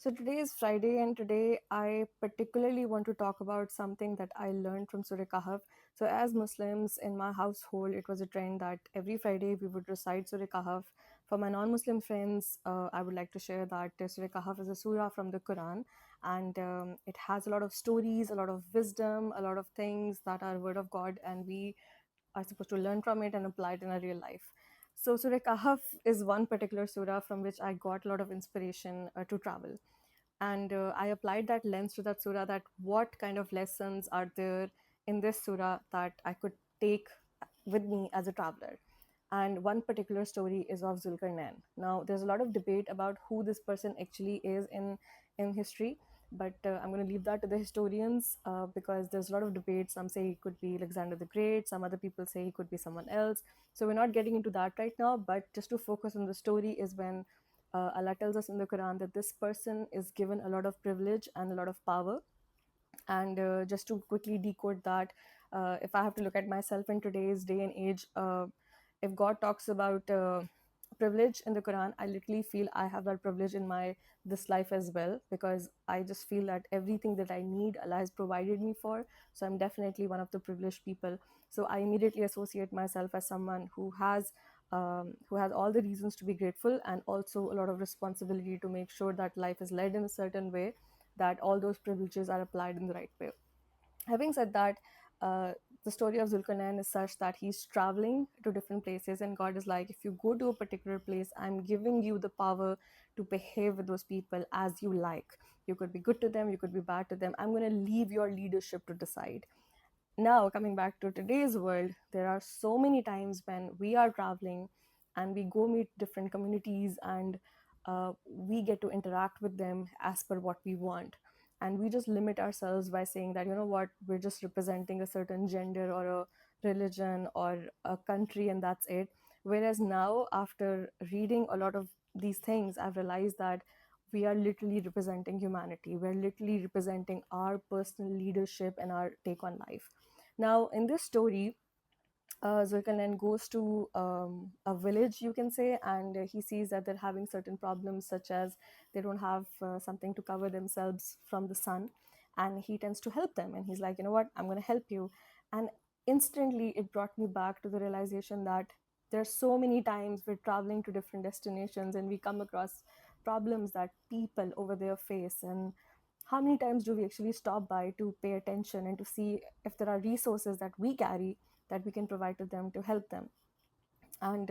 So today is Friday, and today I particularly want to talk about something that I learned from Surah Kahf. So, as Muslims in my household, it was a trend that every Friday we would recite Surah Kahf. For my non Muslim friends, I would like to share that Surah Kahf is a surah from the Quran, and it has a lot of stories, a lot of wisdom, a lot of things that are word of God, and we are supposed to learn from it and apply it in our real life. So, Surah Kahf is one particular surah from which I got a lot of inspiration to travel. And I applied that lens to that surah, that what kind of lessons are there in this surah that I could take with me as a traveler. And one particular story is of Dhul-Qarnayn. Now, there's a lot of debate about who this person actually is in history, but I'm going to leave that to the historians because there's a lot of debate. Some say he could be Alexander the Great, some other people say he could be someone else. So we're not getting into that right now, but just to focus on the story is when Allah tells us in the Quran that this person is given a lot of privilege and a lot of power. And just to quickly decode that, if I have to look at myself in today's day and age, if God talks about privilege in the Quran, I literally feel I have that privilege in my this life as well, because I just feel that everything that I need, Allah has provided me for. So I'm definitely one of the privileged people. So I immediately associate myself as someone who has all the reasons to be grateful, and also a lot of responsibility to make sure that life is led in a certain way, that all those privileges are applied in the right way. Having said that, uh, the story of Zulkarnain is such that he's traveling to different places, and God is like, if you go to a particular place, I'm giving you the power to behave with those people as you like. You could be good to them, you could be bad to them. I'm going to leave your leadership to decide. Now, coming back to today's world, there are so many times when we are traveling and we go meet different communities, and we get to interact with them as per what we want. And we just limit ourselves by saying that, you know what, we're just representing a certain gender or a religion or a country, and that's it. Whereas now, after reading a lot of these things, I've realized that we are literally representing humanity. We're literally representing our personal leadership and our take on life. Now, in this story, Zulkarnain goes to a village, you can say, and he sees that they're having certain problems, such as they don't have something to cover themselves from the sun. And he tends to help them. And he's like, you know what, I'm going to help you. And instantly, it brought me back to the realization that there's so many times we're traveling to different destinations and we come across problems that people over there face. And how many times do we actually stop by to pay attention and to see if there are resources that we carry that we can provide to them to help them? And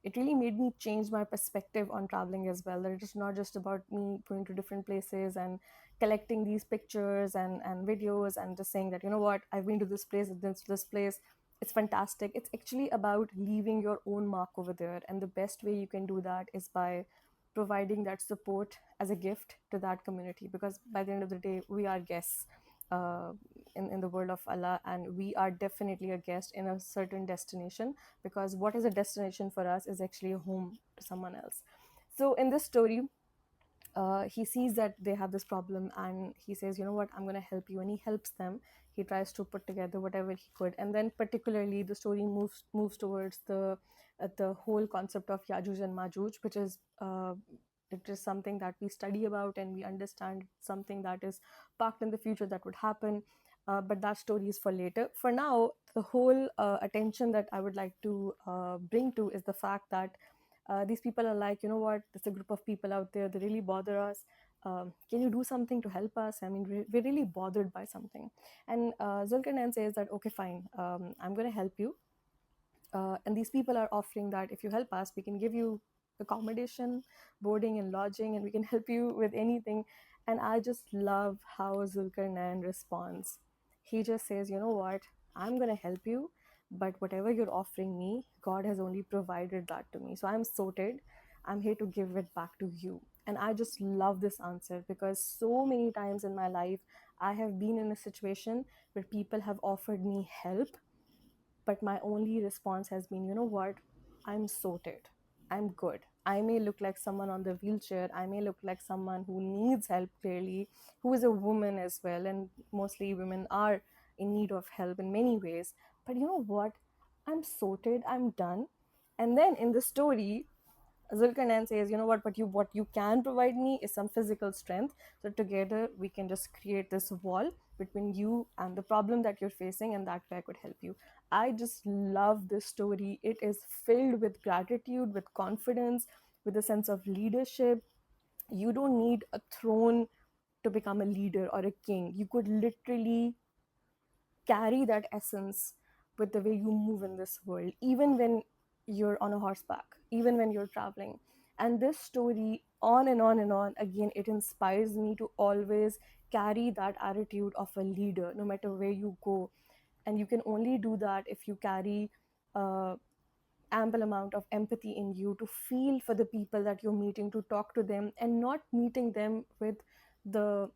it really made me change my perspective on traveling as well, that it's not just about me going to different places and collecting these pictures and videos and just saying that, you know what, I've been to this place, this place, it's fantastic. It's actually about leaving your own mark over there, and the best way you can do that is by providing that support as a gift to that community, because by the end of the day, we are guests uh, in the world of Allah, and we are definitely a guest in a certain destination, because what is a destination for us is actually a home to someone else. So in this story, he sees that they have this problem, and he says, you know what, I'm going to help you, and he helps them. He tries to put together whatever he could, and then particularly the story moves towards the whole concept of Yajuj and Majuj, which is it is something that we study about and we understand, something that is parked in the future that would happen. But that story is for later. For now, the whole attention that I would like to bring to is the fact that these people are like, you know what, there's a group of people out there, they really bother us. Can you do something to help us? I mean, we're really bothered by something. And Zulkarnain says that, okay, fine, I'm going to help you. And these people are offering that if you help us, we can give you accommodation, boarding, and lodging, and we can help you with anything. And I just love how Zulkarnain responds. He just says, you know what, I'm going to help you, but whatever you're offering me, God has only provided that to me. So I'm sorted. I'm here to give it back to you. And I just love this answer, because so many times in my life, I have been in a situation where people have offered me help, but my only response has been, you know what, I'm sorted. I'm good. I may look like someone on the wheelchair. I may look like someone who needs help, clearly, who is a woman as well. And mostly women are in need of help in many ways. But you know what? I'm sorted. I'm done. And then in the story, Zulkarnain says, you know what you can provide me is some physical strength. So together we can just create this wall between you and the problem that you're facing, and that way I could help you. I just love this story. It is filled with gratitude, with confidence, with a sense of leadership. You don't need a throne to become a leader or a king. You could literally carry that essence with the way you move in this world, even when you're on a horseback, even when you're traveling. And this story, on and on and on, again, it inspires me to always carry that attitude of a leader no matter where you go. And you can only do that if you carry ample amount of empathy in you to feel for the people that you're meeting, to talk to them, and not meeting them with the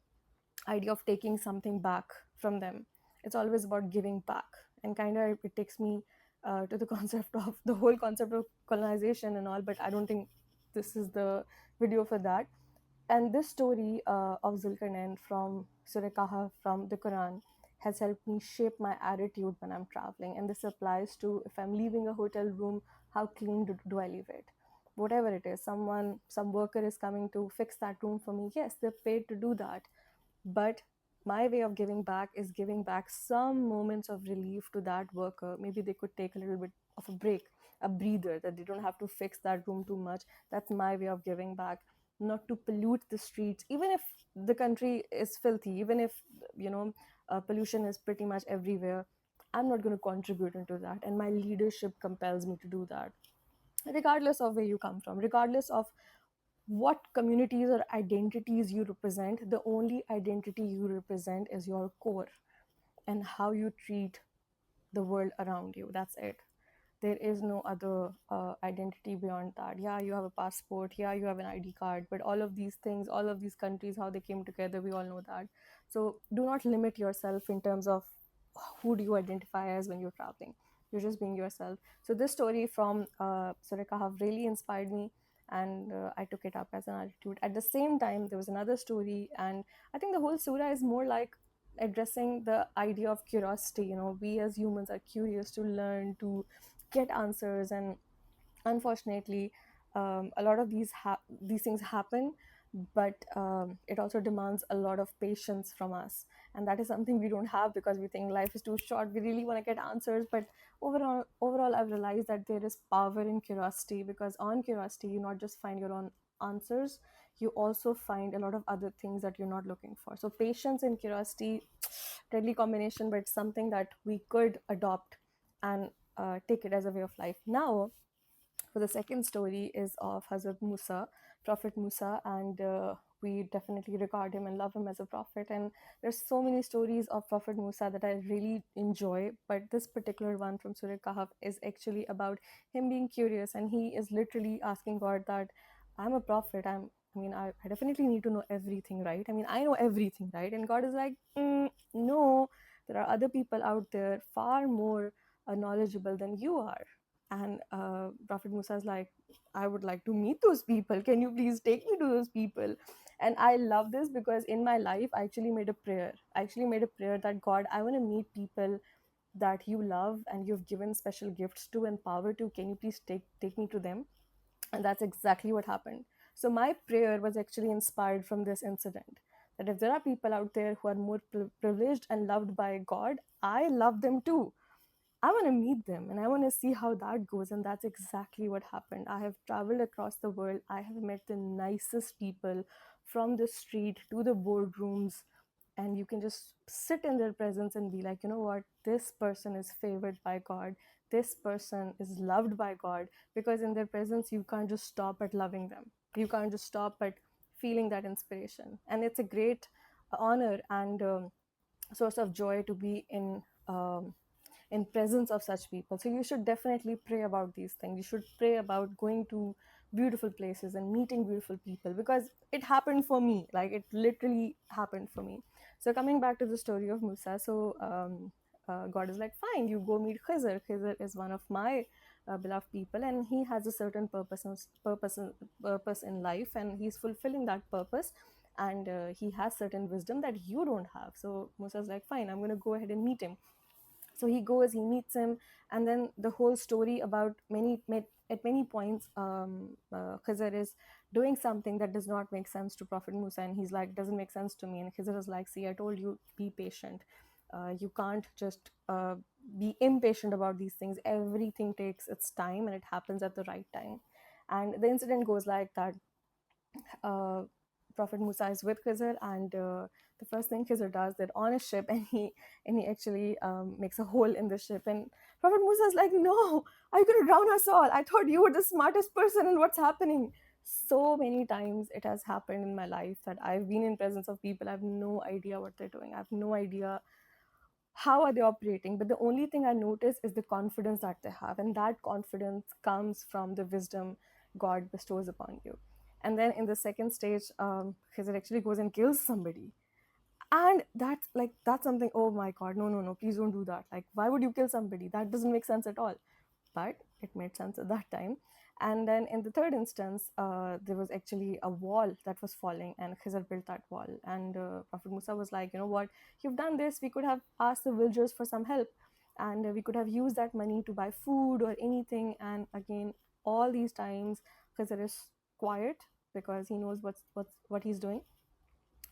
idea of taking something back from them. It's always about giving back. And kind of it takes me to the concept of the whole concept of colonization and all, but I don't think this is the video for that. And this story of Zulkarnain from Surah Kahf from the Quran has helped me shape my attitude when I'm traveling. And this applies to if I'm leaving a hotel room, how clean do I leave it? Whatever it is, some worker is coming to fix that room for me. Yes, they're paid to do that. But my way of giving back is giving back some moments of relief to that worker. Maybe they could take a little bit of a break, a breather, that they don't have to fix that room too much. That's my way of giving back. Not to pollute the streets, even if the country is filthy, even if, you know, pollution is pretty much everywhere. I'm not going to contribute into that. And my leadership compels me to do that, regardless of where you come from, regardless of what communities or identities you represent. The only identity you represent is your core and how you treat the world around you. That's it. There is no other identity beyond that. Yeah, you have a passport. Yeah, you have an ID card. But all of these things, all of these countries, how they came together, we all know that. So do not limit yourself in terms of who do you identify as when you're traveling. You're just being yourself. So this story from Surah Kahf really inspired me, and I took it up as an attitude. At the same time, there was another story, and I think the whole surah is more like addressing the idea of curiosity. You know, we as humans are curious to learn, to get answers. And unfortunately, a lot of these things happen, but it also demands a lot of patience from us, and that is something we don't have because we think life is too short. We really want to get answers, but overall I've realized that there is power in curiosity, because on curiosity you not just find your own answers, you also find a lot of other things that you're not looking for. So patience and curiosity, deadly combination, but it's something that we could adopt and take it as a way of life. Now, for the second story is of Hazrat Musa, Prophet Musa, and we definitely regard him and love him as a prophet. And there's so many stories of Prophet Musa that I really enjoy, but this particular one from Surah Kahf is actually about him being curious, and he is literally asking God that I'm a prophet. I definitely need to know everything, right? I mean, I know everything, right? And God is like, no, there are other people out there far more knowledgeable than you are. And Prophet Musa is like, I would like to meet those people. Can you please take me to those people? And I love this because in my life, I actually made a prayer. I actually made a prayer that God, I want to meet people that you love and you've given special gifts to and power to. Can you please take me to them? And that's exactly what happened. So my prayer was actually inspired from this incident. That if there are people out there who are more privileged and loved by God, I love them too. I want to meet them and I want to see how that goes. And that's exactly what happened. I have traveled across the world. I have met the nicest people, from the street to the boardrooms. And you can just sit in their presence and be like, you know what? This person is favored by God. This person is loved by God. Because in their presence, you can't just stop at loving them. You can't just stop at feeling that inspiration. And it's a great honor and source of joy to be in presence of such people. So you should definitely pray about these things. You should pray about going to beautiful places and meeting beautiful people, because it happened for me. Like, it literally happened for me. So coming back to the story of Musa, so God is like, fine, you go meet Khidr. Khidr is one of my beloved people, and he has a certain purpose in life, and he's fulfilling that purpose. And he has certain wisdom that you don't have. So Musa's like, fine, I'm going to go ahead and meet him. So he goes, he meets him, and then the whole story about at many points, Khizr is doing something that does not make sense to Prophet Musa, and he's like, doesn't make sense to me. And Khizr is like, see, I told you, be patient. You can't just be impatient about these things. Everything takes its time, and it happens at the right time. And the incident goes like that. uh, Prophet Musa is with Khizr, and the first thing Khizr does, they're on a ship, and he actually makes a hole in the ship. And Prophet Musa is like, "No, are you going to drown us all? I thought you were the smartest person, and what's happening?" So many times it has happened in my life that I've been in presence of people. I have no idea what they're doing. I have no idea how are they operating, but the only thing I notice is the confidence that they have, and that confidence comes from the wisdom God bestows upon you. And then in the second stage, Khizr actually goes and kills somebody, and that's something. Oh my God, no, no, no, please don't do that. Like, why would you kill somebody? That doesn't make sense at all. But it made sense at that time. And then in the third instance, there was actually a wall that was falling, and Khizr built that wall. And Prophet Musa was like, you know what, you've done this. We could have asked the villagers for some help, and we could have used that money to buy food or anything. And again, all these times, Khizr is quiet because he knows what he's doing.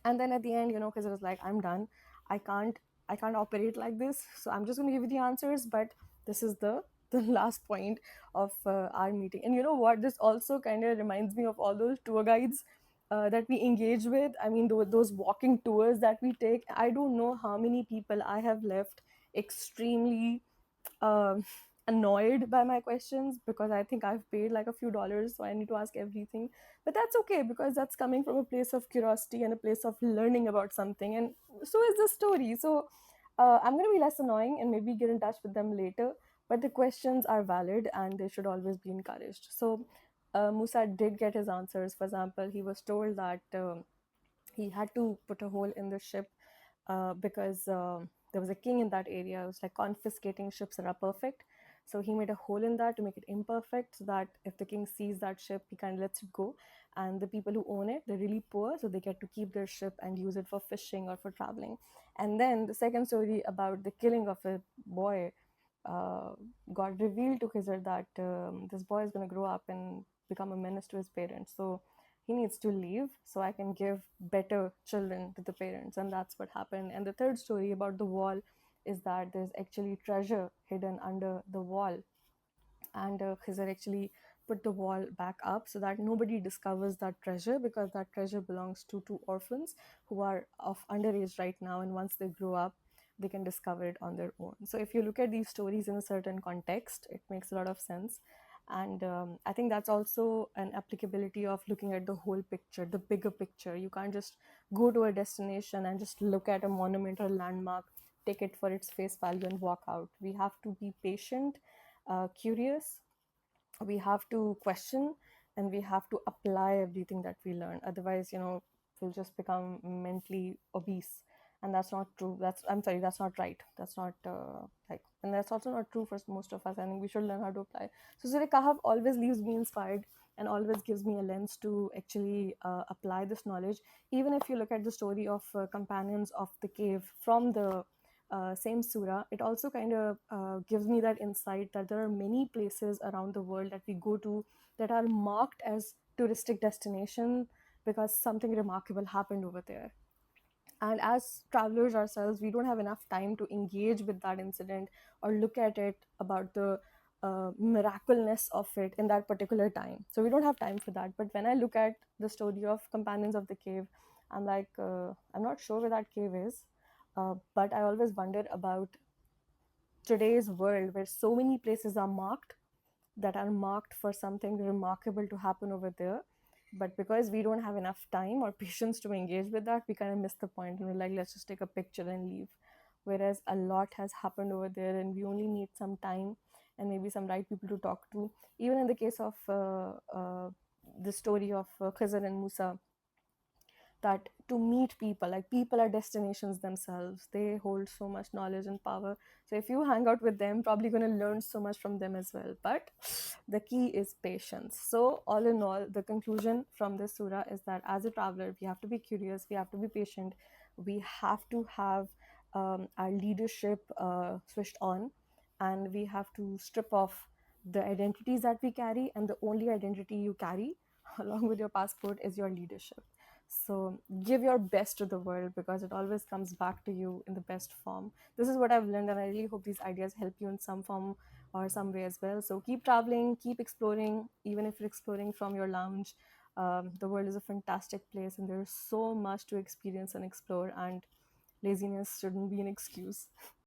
And then at the end, because it was like, I'm done. I can't i can't operate like this, so I'm just going to give you the answers. But this is the last point of our meeting. And you know what, this also kind of reminds me of all those tour guides that we engage with. I mean, those walking tours that we take. I don't know how many people I have left extremely um annoyed by my questions, because I think I've paid like a few dollars, so I need to ask everything. But that's okay, because that's coming from a place of curiosity and a place of learning about something. And so is the story. So I'm going to be less annoying and maybe get in touch with them later. But the questions are valid and they should always be encouraged. So Musa did get his answers. For example, he was told that he had to put a hole in the ship because there was a king in that area. It was like confiscating ships that are perfect. So he made a hole in that to make it imperfect, so that if the king sees that ship, he kind of lets it go. And the people who own it, they're really poor, so they get to keep their ship and use it for fishing or for traveling. And then the second story about the killing of a boy, uh, got revealed to Khizr that this boy is going to grow up and become a menace to his parents. So he needs to leave so I can give better children to the parents. And that's what happened. And the third story about the wall is that there's actually treasure hidden under the wall. And Khizr actually put the wall back up so that nobody discovers that treasure, because that treasure belongs to two orphans who are of underage right now, and once they grow up, they can discover it on their own. So if you look at these stories in a certain context, it makes a lot of sense. And I think that's also an applicability of looking at the whole picture, the bigger picture. You can't just go to a destination and just look at a monument or landmark, take it for its face value, and walk out. We have to be patient, curious. We have to question, and we have to apply everything that we learn. Otherwise, we'll just become mentally obese. And that's not true. I'm sorry, that's not right. That's not and that's also not true for most of us. I think we should learn how to apply. So Surah Kahf always leaves me inspired and always gives me a lens to actually apply this knowledge. Even if you look at the story of companions of the cave from the same surah, it also kind of gives me that insight that there are many places around the world that we go to that are marked as touristic destination because something remarkable happened over there. And as travelers ourselves, we don't have enough time to engage with that incident or look at it about the miraculousness of it in that particular time. So we don't have time for that. But when I look at the story of companions of the cave, I'm like, I'm not sure where that cave is, but I always wonder about today's world where so many places are marked, that are marked for something remarkable to happen over there. But because we don't have enough time or patience to engage with that, we kind of miss the point and we're like, let's just take a picture and leave. Whereas a lot has happened over there, and we only need some time and maybe some right people to talk to. Even in the case of the story of Khizr and Musa, that to meet people, like people are destinations themselves, they hold so much knowledge and power. So if you hang out with them, probably going to learn so much from them as well. But the key is patience. So all in all, the conclusion from this surah is that as a traveler, we have to be curious, we have to be patient, we have to have our leadership switched on, and we have to strip off the identities that we carry, and the only identity you carry along with your passport is your leadership. So give your best to the world, because it always comes back to you in the best form. This is what I've learned, and I really hope these ideas help you in some form or some way as well. So keep traveling, keep exploring, even if you're exploring from your lounge. The world is a fantastic place, and there's so much to experience and explore, and laziness shouldn't be an excuse.